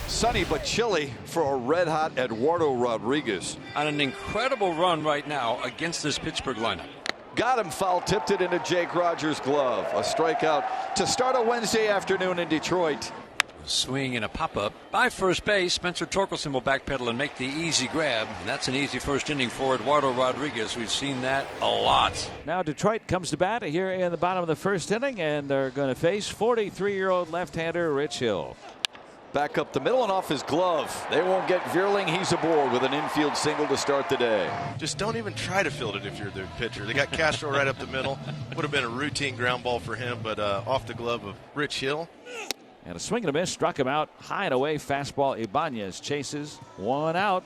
Sunny but chilly for a red-hot Eduardo Rodriguez. On an incredible run right now against this Pittsburgh lineup. Got him, foul tipped it into Jake Rogers' glove. A strikeout to start a Wednesday afternoon in Detroit. Swing and a pop-up by first base. Spencer Torkelson will backpedal and make the easy grab. And that's an easy first inning for Eduardo Rodriguez. We've seen that a lot. Now Detroit comes to bat here in the bottom of the first inning, and they're going to face 43-year-old left-hander Rich Hill. Back up the middle and off his glove. They won't get Vierling. He's aboard with an infield single to start the day. Just don't even try to field it if you're the pitcher. They got Castro right up the middle. Would have been a routine ground ball for him, but off the glove of Rich Hill. And a swing and a miss struck him out. High and away fastball. Ibanez chases. One out.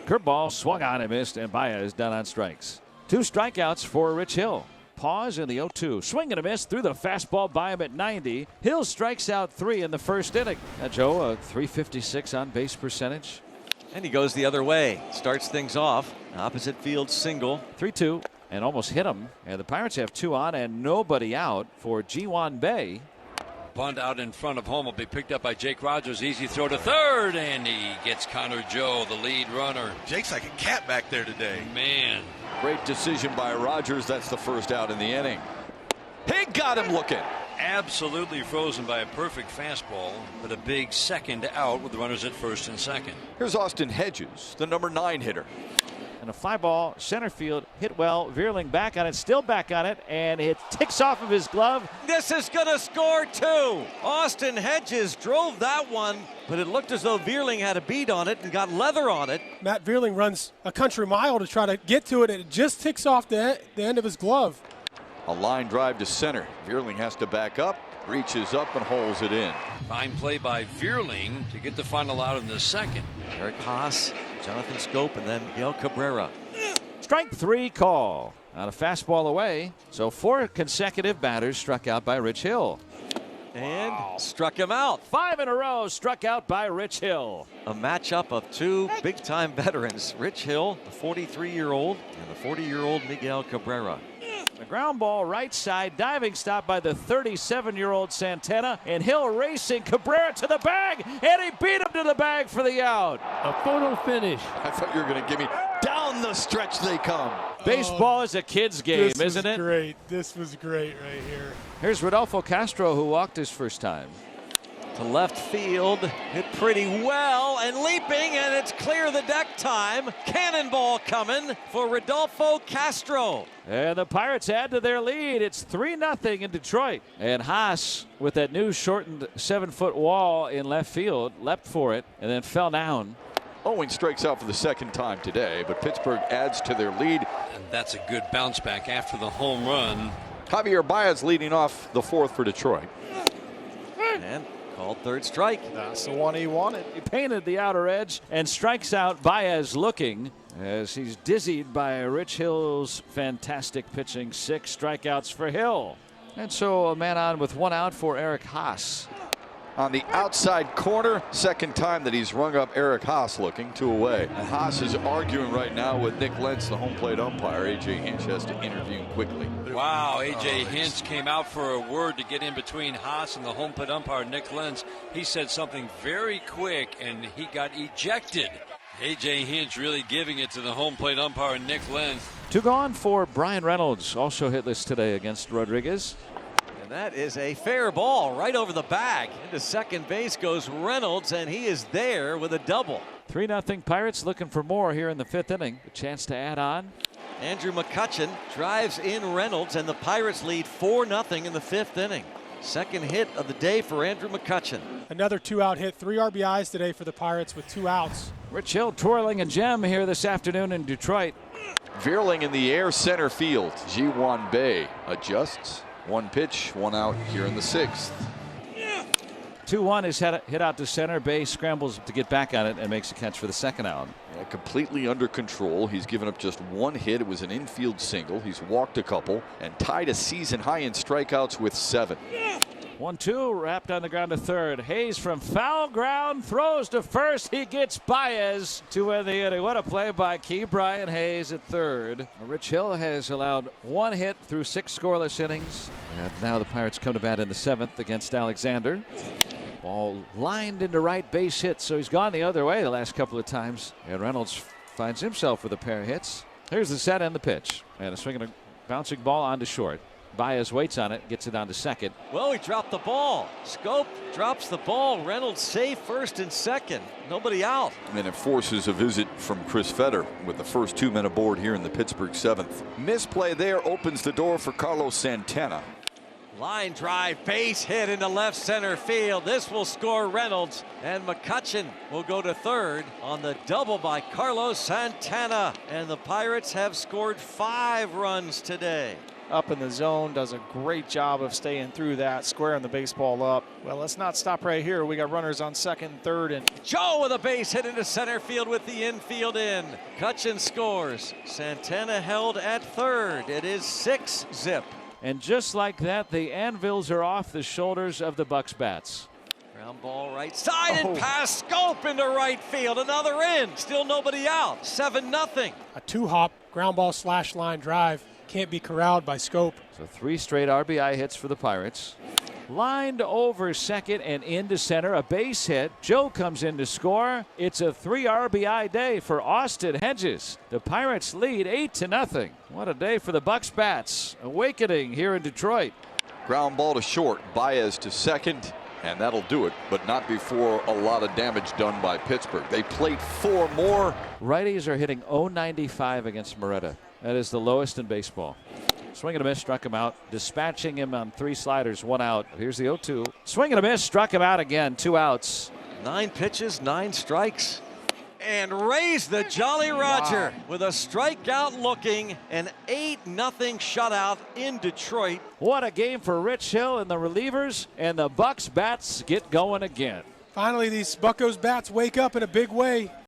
Curveball swung on and missed, and Baez done on strikes. 2 strikeouts for Rich Hill. Pause in the 0-2. Swing and a miss through the fastball by him at 90. Hill strikes out 3 in the first inning. Joe, a .356 on base percentage. And he goes the other way. Starts things off. Opposite field single. 3-2 and almost hit him. And the Pirates have 2 on and nobody out for Ji Hwan Bae. Bunt out in front of home will be picked up by Jake Rogers. Easy throw to third, and he gets Connor Joe, the lead runner. Jake's like a cat back there today. Man. Great decision by Rogers. That's the first out in the inning. He got him looking. Absolutely frozen by a perfect fastball, but a big second out with the runners at first and second. Here's Austin Hedges, the number 9 hitter. And a fly ball, center field, hit well. Vierling back on it, still back on it, and it ticks off of his glove. This is going to score 2. Austin Hedges drove that one, but it looked as though Vierling had a beat on it and got leather on it. Matt Vierling runs a country mile to try to get to it, and it just ticks off the end of his glove. A line drive to center. Vierling has to back up, reaches up and holds it in. Fine play by Vierling to get the final out in the second. Eric Haas, Jonathan Scope, and then Miguel Cabrera. Strike 3 call on a fastball away. So 4 consecutive batters struck out by Rich Hill. And struck him out. 5 in a row struck out by Rich Hill. A matchup of 2 big-time veterans. Rich Hill, the 43-year-old, and the 40-year-old Miguel Cabrera. The ground ball right side, diving stop by the 37-year-old Santana, and Hill racing Cabrera to the bag, and he beat him to the bag for the out. A photo finish. I thought you were going to give me down the stretch they come. Baseball is a kid's game, isn't it? Great. This was great right here. Here's Rodolfo Castro, who walked his first time. To left field, hit pretty well, and leaping, and it's clear the deck time. Cannonball coming for Rodolfo Castro. And the Pirates add to their lead. It's 3-0 in Detroit. And Haas, with that new shortened 7-foot wall in left field, leapt for it and then fell down. Owing strikes out for the second time today, but Pittsburgh adds to their lead. And that's a good bounce back after the home run. Javier Baez leading off the 4th for Detroit. And called third strike. That's the one he wanted. He painted the outer edge and strikes out Baez looking as he's dizzied by Rich Hill's fantastic pitching. 6 strikeouts for Hill. And so a man on with 1 out for Eric Haas. On the outside corner, second time that he's rung up Eric Haas looking, 2 away. And Haas is arguing right now with Nick Lentz, the home plate umpire. A.J. Hinch has to interview him quickly. Wow, A.J. Hinch came out for a word to get in between Haas and the home plate umpire, Nick Lentz. He said something very quick, and he got ejected. A.J. Hinch really giving it to the home plate umpire, Nick Lentz. 2 gone for Bryan Reynolds, also hitless today against Rodriguez. That is a fair ball right over the bag. Into second base goes Reynolds, and he is there with a double. 3-0 Pirates looking for more here in the 5th inning. A chance to add on. Andrew McCutchen drives in Reynolds, and the Pirates lead 4-0 in the 5th inning. Second hit of the day for Andrew McCutchen. Another 2-out hit, 3 RBIs today for the Pirates with 2 outs. Rich Hill twirling a gem here this afternoon in Detroit. Vierling in the air center field. Ji Hwan Bae adjusts. 1 pitch, 1 out here in the 6th. 2-1 is hit out to center. Bae scrambles to get back on it and makes a catch for the 2nd out. Yeah, completely under control. He's given up just 1 hit. It was an infield single. He's walked a couple and tied a season high in strikeouts with 7. 1-2 wrapped on the ground to third. Hayes from foul ground throws to first. He gets Baez to win the inning. What a play by Brian Hayes at third. Rich Hill has allowed 1 hit through 6 scoreless innings. And now the Pirates come to bat in the 7th against Alexander. Ball lined into right, base hit, so he's gone the other way the last couple of times. And Reynolds finds himself with a pair of hits. Here's the set and the pitch. And a swinging a bouncing ball onto short. Baez waits on it, gets it on to second. Well, he dropped the ball. Scope drops the ball. Reynolds safe first and second. Nobody out. And it forces a visit from Chris Fetter with the first 2 men aboard here in the Pittsburgh 7th. Misplay there opens the door for Carlos Santana. Line drive, base hit into left center field. This will score Reynolds, and McCutchen will go to third on the double by Carlos Santana. And the Pirates have scored 5 runs today. Up in the zone, does a great job of staying through that, squaring the baseball up. Well, let's not stop right here. We got runners on second and third, and Joe with a base hit into center field with the infield in. McCutchen scores. Santana held at third. It is 6-zip. And just like that, the anvils are off the shoulders of the Bucs bats. Ground ball right side and pass Scope into right field. Another in. Still nobody out. 7-0. A 2-hop ground ball slash line drive. Can't be corralled by Scope. So 3 straight RBI hits for the Pirates. Lined over second and into center, a base hit. Joe comes in to score. It's a 3 RBI day for Austin Hedges. The Pirates lead 8-0. What a day for the Bucs bats. Awakening here in Detroit. Ground ball to short. Baez to second. And that'll do it, but not before a lot of damage done by Pittsburgh. They played 4 more. Righties are hitting .095 against Moretta. That is the lowest in baseball. Swing and a miss, struck him out. Dispatching him on 3 sliders, 1 out. Here's the 0-2. Swing and a miss, struck him out again, 2 outs. 9 pitches, 9 strikes. And raised the Jolly Roger with a strikeout looking, an 8-0 shutout in Detroit. What a game for Rich Hill and the relievers, and the Bucs bats get going again. Finally, these Buccos bats wake up in a big way.